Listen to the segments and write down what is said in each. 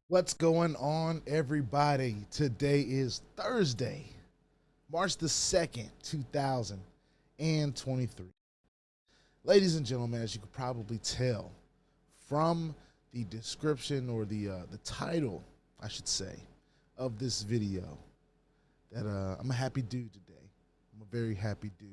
What's going on, everybody? Today is Thursday, March the 2nd, 2023. Ladies and gentlemen, as you could probably tell from the description or the title, I should say, of this video, that I'm a happy dude today. I'm a very happy dude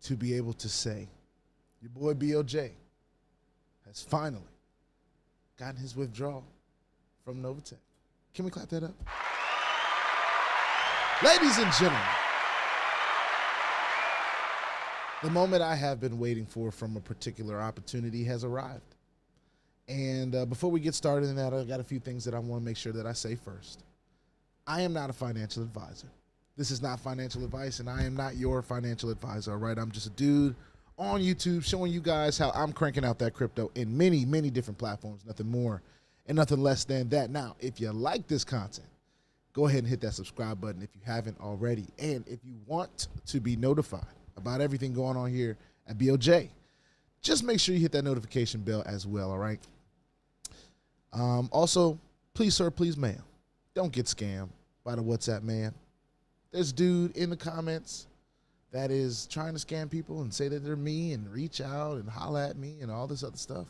to be able to say your boy BOJ has finally gotten his withdrawal from Novatech. Can we clap that up? Ladies and gentlemen, the moment I have been waiting for from a particular opportunity has arrived. And before we get started in that, I've got a few things that I want to make sure that I say first. I am not a financial advisor. This is not financial advice, and I am not your financial advisor, all right? I'm just a dude on YouTube showing you guys how I'm cranking out that crypto in many, many different platforms, nothing more and nothing less than that. Now, if you like this content, go ahead and hit that subscribe button if you haven't already. And if you want to be notified about everything going on here at BOJ, just make sure you hit that notification bell as well, all right? Also, please, sir, please, ma'am, don't get scammed by the WhatsApp man. There's a dude in the comments that is trying to scam people and say that they're me and reach out and holla at me and all this other stuff.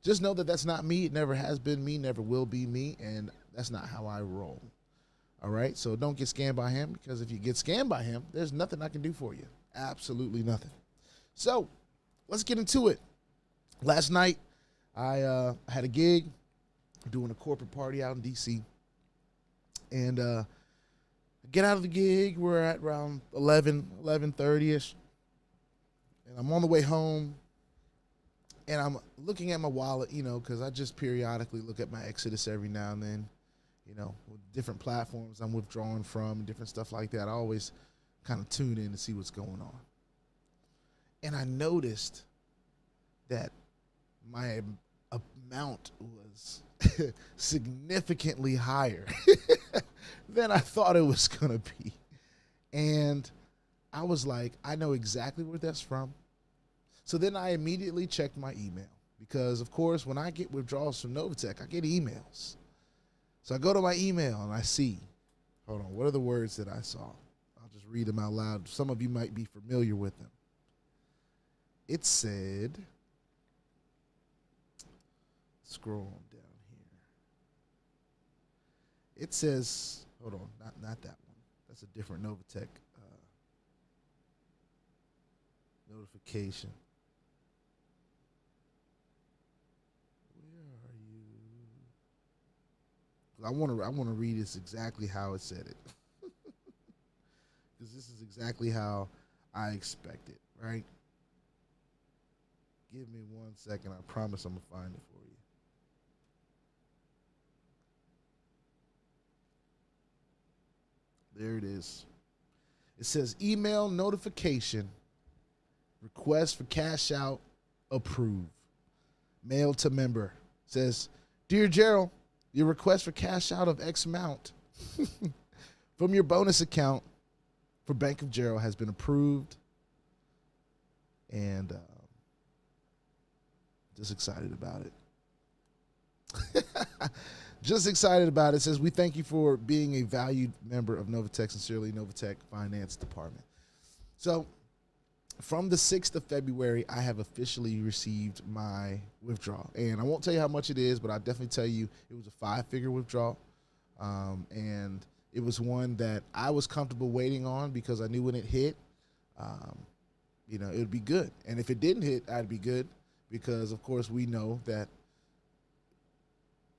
Just know that that's not me. It never has been me, never will be me, and that's not how I roll. All right? So don't get scammed by him, because if you get scammed by him, there's nothing I can do for you. Absolutely nothing. So let's get into it. Last night, I had a gig doing a corporate party out in D.C., and get out of the gig. We're at around 11:30ish, and I'm on the way home. And I'm looking at my wallet, you know, because I just periodically look at my Exodus every now and then, you know, with different platforms I'm withdrawing from and different stuff like that. I always kind of tune in to see what's going on. And I noticed that my amount was significantly higher than I thought it was going to be. And I was like, I know exactly where that's from. So then I immediately checked my email because, of course, when I get withdrawals from Novatech, I get emails. So I go to my email and I see, hold on, what are the words that I saw? I'll just read them out loud. Some of you might be familiar with them. It said, scroll on down here. It says, hold on, not that one. That's a different Novatech notification. I want to read this exactly how it said it, because this is exactly how I expect it, right? Give me 1 second. I promise I'm going to find it for you. There it is. It says, email notification, request for cash out, approve. Mail to member. It says, Dear Gerald, your request for cash out of X amount from your bonus account for Bank of Gerald has been approved. And just excited about it. Just excited about it. It says, we thank you for being a valued member of Novatech. Sincerely, Novatech Finance Department. So from the 6th of February, I have officially received my withdrawal. And I won't tell you how much it is, but I'll definitely tell you it was a 5-figure withdrawal. And it was one that I was comfortable waiting on because I knew when it hit, you know, it would be good. And if it didn't hit, I'd be good because, of course, we know that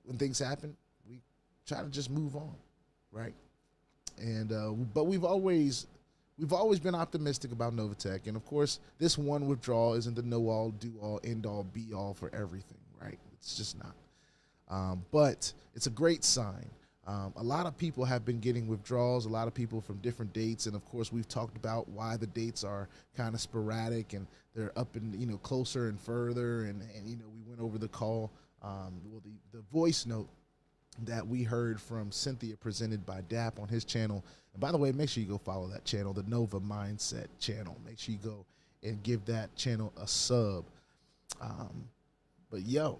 when things happen, we try to just move on, right? And but we've always been optimistic about Novatech. And, of course, this one withdrawal isn't the know-all, do-all, end-all, be-all for everything, right? It's just not. But it's a great sign. A lot of people have been getting withdrawals, a lot of people from different dates. And, of course, we've talked about why the dates are kind of sporadic and they're up and, you know, closer and further. And you know, we went over the call, well, the voice note that we heard from Cynthia presented by DAP on his channel. And by the way, make sure you go follow that channel, the Nova Mindset channel. Make sure you go and give that channel a sub. But yo,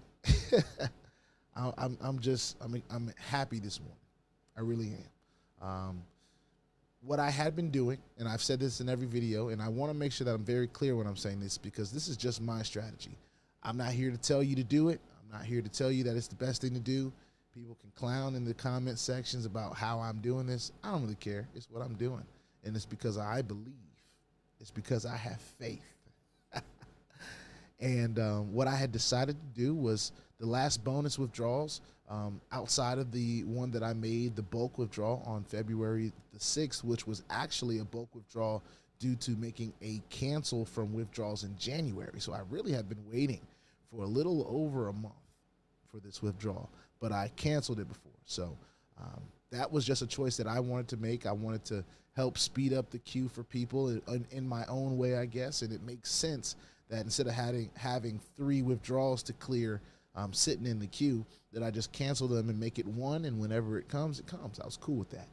I'm happy this morning. I really am. What I had been doing, and I've said this in every video, and I want to make sure that I'm very clear when I'm saying this, because this is just my strategy. I'm not here to tell you to do it. I'm not here to tell you that it's the best thing to do. People can clown in the comment sections about how I'm doing this. I don't really care. It's what I'm doing. And it's because I believe. It's because I have faith. And what I had decided to do was the last bonus withdrawals, outside of the one that I made, the bulk withdrawal on February the 6th, which was actually a bulk withdrawal due to making a cancel from withdrawals in January. So I really had been waiting for a little over a month for this withdrawal, but I canceled it before. So that was just a choice that I wanted to make. I wanted to help speed up the queue for people in my own way, I guess, and it makes sense that instead of having 3 withdrawals to clear sitting in the queue, that I just cancel them and make it 1, and whenever it comes, it comes. I was cool with that.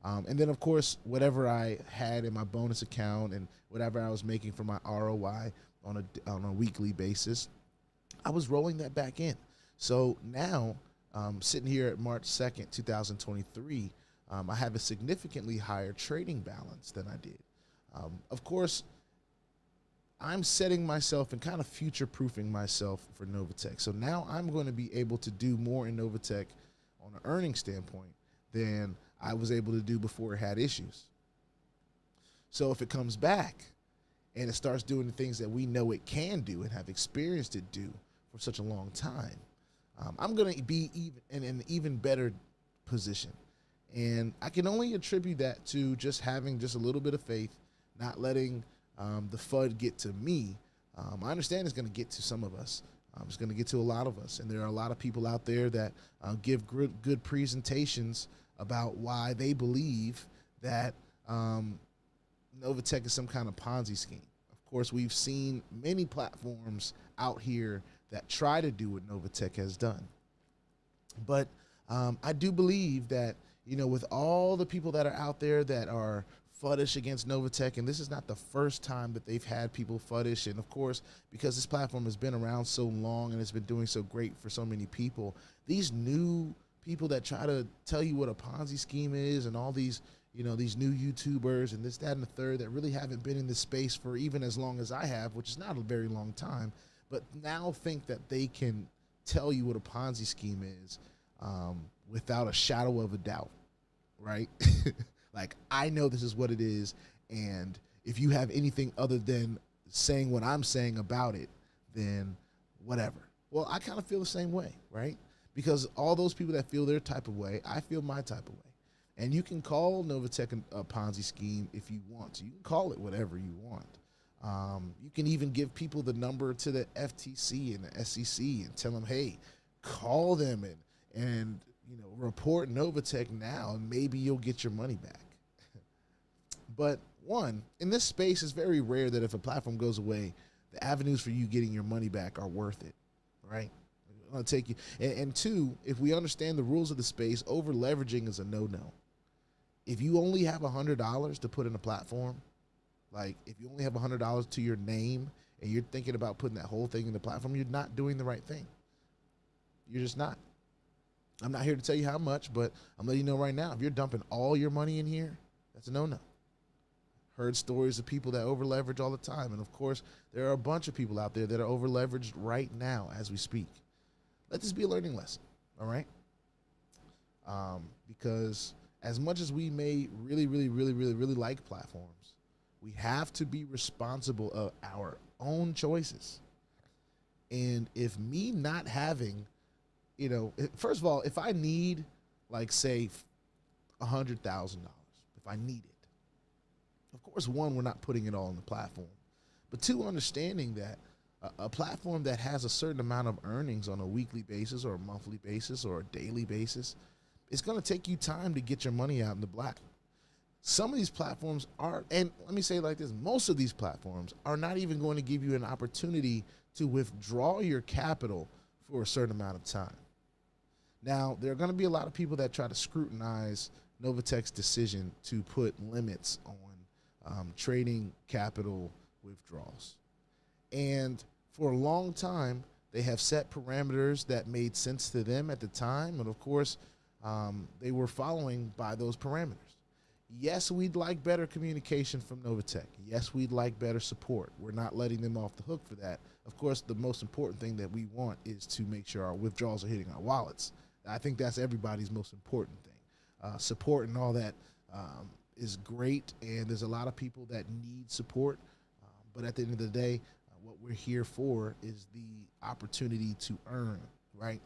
And then, of course, whatever I had in my bonus account and whatever I was making for my ROI on a weekly basis, I was rolling that back in. So now, sitting here at March 2nd, 2023, I have a significantly higher trading balance than I did. Of course, I'm setting myself and kind of future-proofing myself for Novatech. So now I'm going to be able to do more in Novatech on an earning standpoint than I was able to do before it had issues. So if it comes back and it starts doing the things that we know it can do and have experienced it do for such a long time, I'm going to be in an even better position. And I can only attribute that to just having just a little bit of faith, not letting the FUD get to me. I understand it's going to get to some of us. It's going to get to a lot of us. And there are a lot of people out there that give good presentations about why they believe that Novatech is some kind of Ponzi scheme. Of course, we've seen many platforms out here that try to do what Novatech has done. But I do believe that, you know, with all the people that are out there that are fuddish against Novatech, and this is not the first time that they've had people fuddish, and of course, because this platform has been around so long and it's been doing so great for so many people, these new people that try to tell you what a Ponzi scheme is, and all these, you know, these new YouTubers and this, that, and the third that really haven't been in this space for even as long as I have, which is not a very long time, but now think that they can tell you what a Ponzi scheme is without a shadow of a doubt, right? Like, I know this is what it is, and if you have anything other than saying what I'm saying about it, then whatever. Well, I kind of feel the same way, right? Because all those people that feel their type of way, I feel my type of way. And you can call Novatech a Ponzi scheme if you want to. You can call it whatever you want. You can even give people the number to the FTC and the SEC and tell them, hey, call them and you know, report Novatech now, and maybe you'll get your money back. But one, in this space, it's very rare that if a platform goes away, the avenues for you getting your money back are worth it, right? I'm gonna take you. And two, if we understand the rules of the space, over leveraging is a no-no. If you only have $100 to put in a platform, like if you only have $100 to your name and you're thinking about putting that whole thing in the platform, you're not doing the right thing. You're just not. I'm not here to tell you how much, but I'm letting you know right now, if you're dumping all your money in here, that's a no-no. Heard stories of people that over leverage all the time. And of course, there are a bunch of people out there that are over leveraged right now as we speak. Let this be a learning lesson, all right? Because as much as we may really like platforms, we have to be responsible of our own choices. And if me not having, you know, first of all, if I need, like, say, $100,000, if I need it, of course, one, we're not putting it all on the platform. But two, understanding that a platform that has a certain amount of earnings on a weekly basis or a monthly basis or a daily basis, it's going to take you time to get your money out in the black. Some of these platforms are, and let me say it like this, most of these platforms are not even going to give you an opportunity to withdraw your capital for a certain amount of time. Now, there are going to be a lot of people that try to scrutinize Novatech's decision to put limits on trading capital withdrawals. And for a long time, They have set parameters that made sense to them at the time, and of course, they were following by those parameters. Yes, we'd like better communication from Novatech. Yes, we'd like better support. We're not letting them off the hook for that. Of course, the most important thing that we want is to make sure our withdrawals are hitting our wallets. I think that's everybody's most important thing. Support and all that is great, and there's a lot of people that need support. But at the end of the day, what we're here for is the opportunity to earn, right?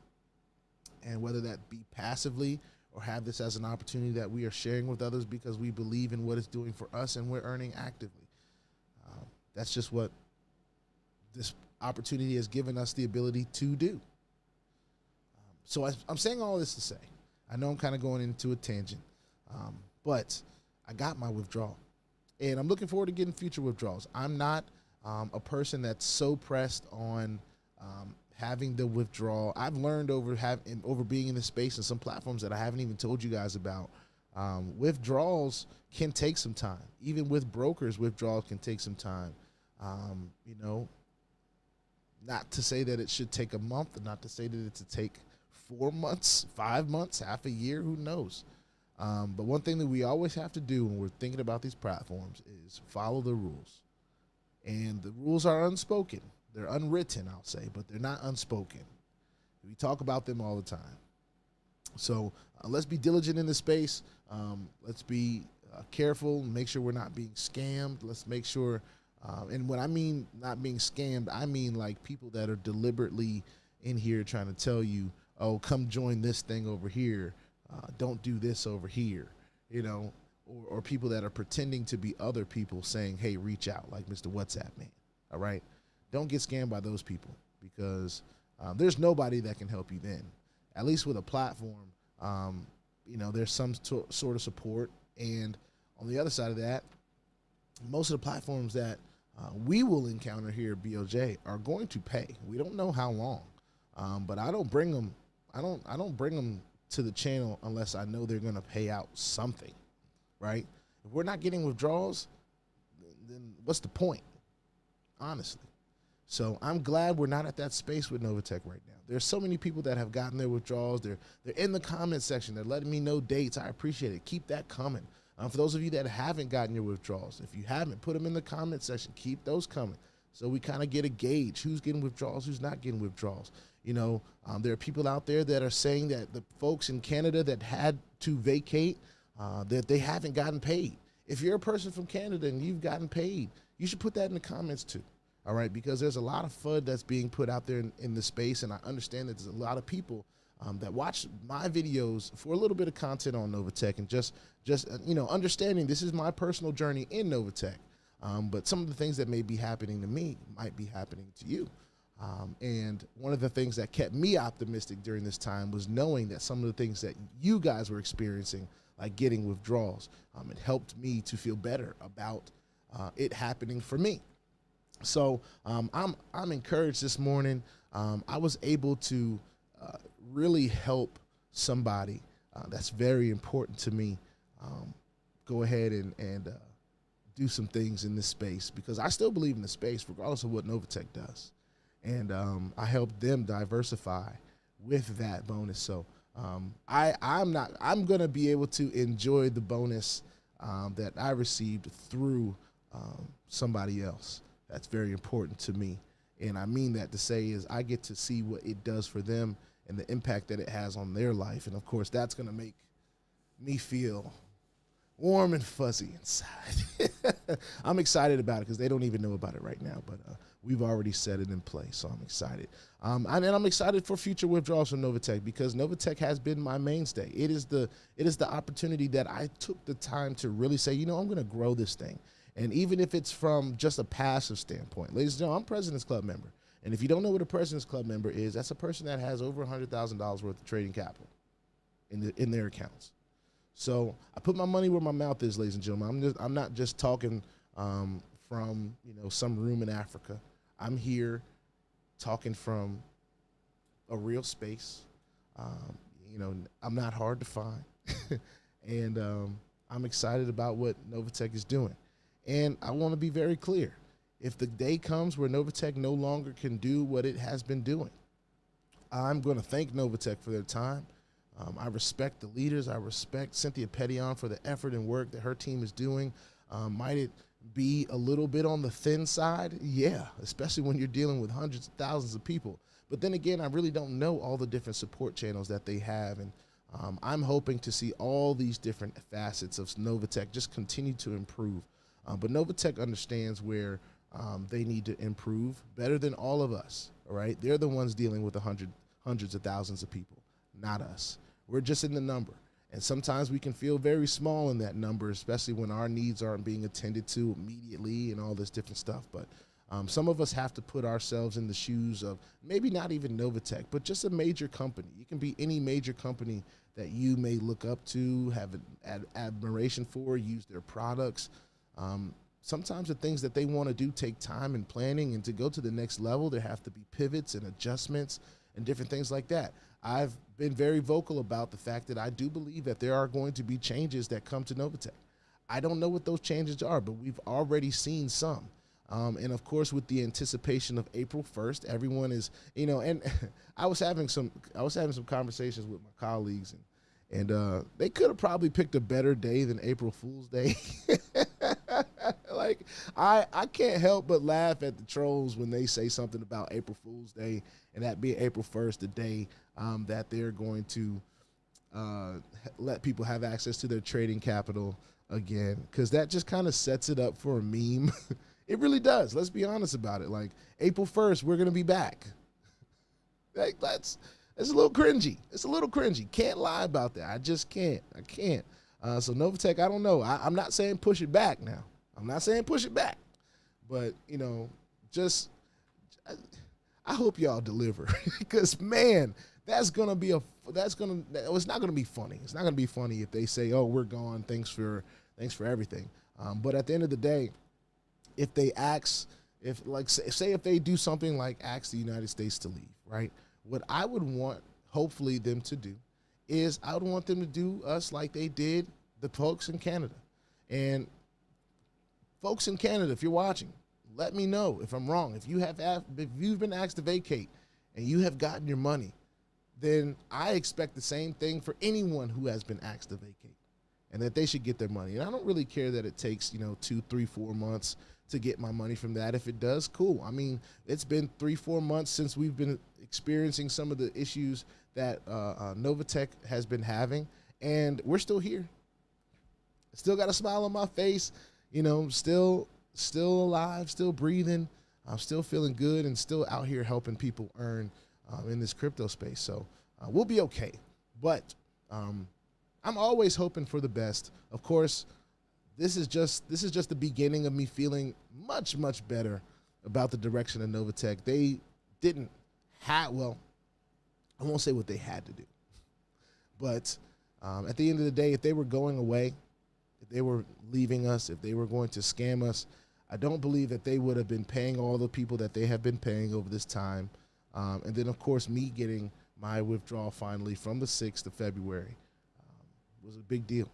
And whether that be passively or have this as an opportunity that we are sharing with others because we believe in what it's doing for us and we're earning actively. That's just what this opportunity has given us the ability to do. So I'm saying all this to say, I know I'm kind of going into a tangent, but I got my withdrawal. And I'm looking forward to getting future withdrawals. I'm not a person that's so pressed on having the withdrawal. I've learned over being in this space and some platforms that I haven't even told you guys about. Withdrawals can take some time. Even with brokers, withdrawals can take some time. You know, not to say that it should take a month, and not to say that it should take 4 months, 5 months, half a year, who knows? But one thing that we always have to do when we're thinking about these platforms is follow the rules. And the rules are unspoken. They're unwritten, I'll say, but they're not unspoken. We talk about them all the time. So let's be diligent in this space. Let's be careful, make sure we're not being scammed. Let's make sure, and when I mean not being scammed, I mean like people that are deliberately in here trying to tell you, oh, come join this thing over here. Don't do this over here, you know, or people that are pretending to be other people saying, hey, reach out, like Mr. WhatsApp man, all right? Don't get scammed by those people, because there's nobody that can help you then. At least with a platform, you know, there's some sort of support. And on the other side of that, most of the platforms that we will encounter here at BOJ are going to pay. We don't know how long, but I don't bring them. I don't bring them to the channel unless I know they're going to pay out something, right? If we're not getting withdrawals, then what's the point, honestly? So I'm glad we're not at that space with Novatech right now. There's so many people that have gotten their withdrawals. They're in the comment section. They're letting me know dates. I appreciate it. Keep that coming. For those of you that haven't gotten your withdrawals, if you haven't, put them in the comment section. Keep those coming, so we kind of get a gauge who's getting withdrawals, who's not getting withdrawals. You know, there are people out there that are saying that the folks in Canada that had to vacate, that they haven't gotten paid. If you're a person from Canada and you've gotten paid, you should put that in the comments too. All right, because there's a lot of FUD that's being put out there in the space, and I understand that there's a lot of people that watch my videos for a little bit of content on Novatech, and just you know, understanding this is my personal journey in Novatech. But some of the things that may be happening to me might be happening to you. And one of the things that kept me optimistic during this time was knowing that some of the things that you guys were experiencing, like getting withdrawals, it helped me to feel better about it happening for me. So I'm encouraged this morning. I was able to really help somebody that's very important to me go ahead and do some things in this space, because I still believe in the space regardless of what Novatech does. And I helped them diversify with that bonus. So I'm going to be able to enjoy the bonus that I received through somebody else. That's very important to me. And I mean that to say is I get to see what it does for them and the impact that it has on their life. And of course, that's going to make me feel warm and fuzzy inside. I'm excited about it because they don't even know about it right now, but we've already set it in place, so I'm excited. And I'm excited for future withdrawals from Novatech, because Novatech has been my mainstay. It is the opportunity that I took the time to really say, you know, I'm going to grow this thing. And even if it's from just a passive standpoint, ladies and gentlemen, I'm President's Club member. And if you don't know what a President's Club member is, that's a person that has over $100,000 worth of trading capital in their accounts. So I put my money where my mouth is, ladies and gentlemen. I'm not just talking from, you know, some room in Africa. I'm here talking from a real space. You know, I'm not hard to find. And I'm excited about what Novatech is doing. And I want to be very clear. if the day comes where Novatech no longer can do what it has been doing, I'm going to thank Novatech for their time. I respect the leaders. I respect Cynthia Petion for the effort and work that her team is doing. Might it be a little bit on the thin side? Yeah, especially when you're dealing with hundreds of thousands of people. But then again, I really don't know all the different support channels that they have. And I'm hoping to see all these different facets of Novatech just continue to improve. But Novatech understands where they need to improve better than all of us, all right? They're the ones dealing with hundreds of thousands of people, not us. We're just in the number. And sometimes we can feel very small in that number, especially when our needs aren't being attended to immediately and all this different stuff. But some of us have to put ourselves in the shoes of maybe not even Novatech, but just a major company. You can be any major company that you may look up to, have an admiration for, use their products. Sometimes the things that they want to do take time and planning, and to go to the next level, there have to be pivots and adjustments and different things like that. I've been very vocal about the fact that I do believe that there are going to be changes that come to Novatech. I don't know what those changes are, but we've already seen some. And of course, with the anticipation of April 1st, everyone is, you know, and I was having some conversations with my colleagues, and they could have probably picked a better day than April Fool's Day. Like, I can't help but laugh at the trolls when they say something about April Fool's Day, and that being April 1st, the day that they're going to let people have access to their trading capital again, because that just kind of sets it up for a meme. It really does. Let's be honest about it. Like, April 1st, we're going to be back. Like, it's a little cringy. It's a little cringy. Can't lie about that. I just can't. I can't. So Novatech, I don't know. I'm not saying push it back now. I'm not saying push it back. But, you know, just I hope y'all deliver. Because, man, it's not going to be funny. It's not going to be funny if they say, oh, we're gone. Thanks for everything. But at the end of the day, if they ask, if they do something like ask the United States to leave, right? What I would want, hopefully, them to do is I would want them to do us like they did the folks in Canada. And folks in Canada, if you're watching, let me know if I'm wrong. If you've been asked to vacate and you have gotten your money, then I expect the same thing for anyone who has been asked to vacate, and that they should get their money. And I don't really care that it takes, 2, 3, 4 months to get my money from that. If it does, cool. I mean, it's been 3-4 months since we've been experiencing some of the issues that Novatech has been having, and we're still here. Still got a smile on my face, still alive, still breathing. I'm still feeling good and still out here helping people earn in this crypto space. So we'll be okay. But I'm always hoping for the best. Of course, this is just the beginning of me feeling much, much better about the direction of Novatech. They didn't have, well, I won't say what they had to do, but at the end of the day, if they were going away, if they were leaving us, if they were going to scam us, I don't believe that they would have been paying all the people that they have been paying over this time. And then, of course, me getting my withdrawal finally from the 6th of February was a big deal.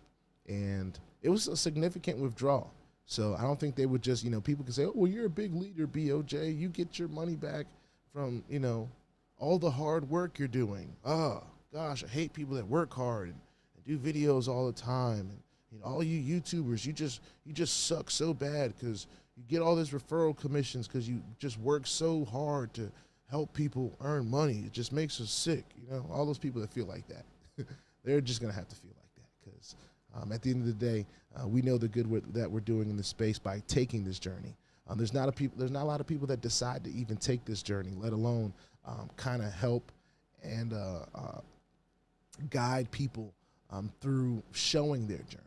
And it was a significant withdrawal. So I don't think they would just, people can say, oh, well, you're a big leader, BOJ. You get your money back from, all the hard work you're doing. Oh, gosh, I hate people that work hard and do videos all the time. And all you YouTubers, you just suck so bad because you get all these referral commissions because you just work so hard to help people earn money. It just makes us sick. All those people that feel like that, they're just going to have to feel like that because at the end of the day, we know the good that we're doing in this space by taking this journey. There's not a lot of people that decide to even take this journey, let alone kind of help and guide people through showing their journey.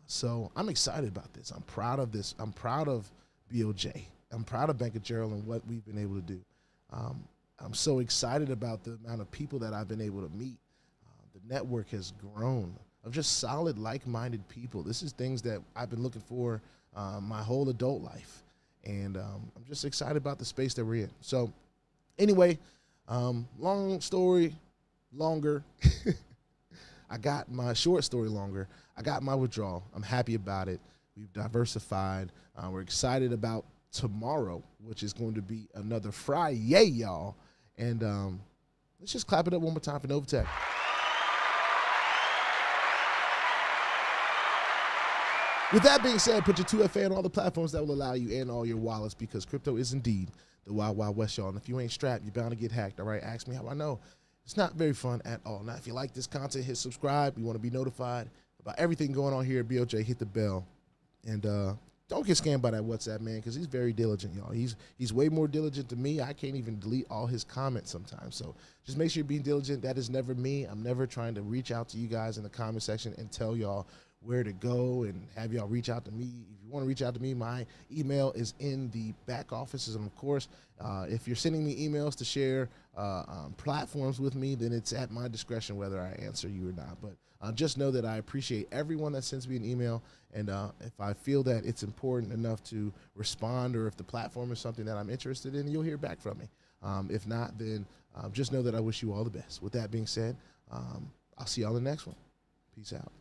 So I'm excited about this. I'm proud of this. I'm proud of BOJ. I'm proud of Bank of Gerald and what we've been able to do. I'm so excited about the amount of people that I've been able to meet. The network has grown of just solid, like-minded people. This is things that I've been looking for my whole adult life. And I'm just excited about the space that we're in. So anyway, long story longer. I got my short story longer. I got my withdrawal. I'm happy about it. We've diversified. We're excited about tomorrow, which is going to be another Friday, y'all. And let's just clap it up one more time for Novatech. With that being said, put your 2FA on all the platforms that will allow you and all your wallets, because crypto is indeed the wild, wild west, y'all. And if you ain't strapped, you're bound to get hacked, all right? Ask me how I know. It's not very fun at all. Now, if you like this content, hit subscribe. You want to be notified about everything going on here at BOJ, hit the bell. And don't get scammed by that WhatsApp man, because he's very diligent, y'all. He's way more diligent than me. I can't even delete all his comments sometimes. So just make sure you're being diligent. That is never me. I'm never trying to reach out to you guys in the comment section and tell y'all where to go and have y'all reach out to me. If you want to reach out to me, my email is in the back offices. And of course, if you're sending me emails to share platforms with me, then it's at my discretion whether I answer you or not. But just know that I appreciate everyone that sends me an email. And if I feel that it's important enough to respond, or if the platform is something that I'm interested in, you'll hear back from me. If not, then just know that I wish you all the best. With that being said, I'll see y'all in the next one. Peace out.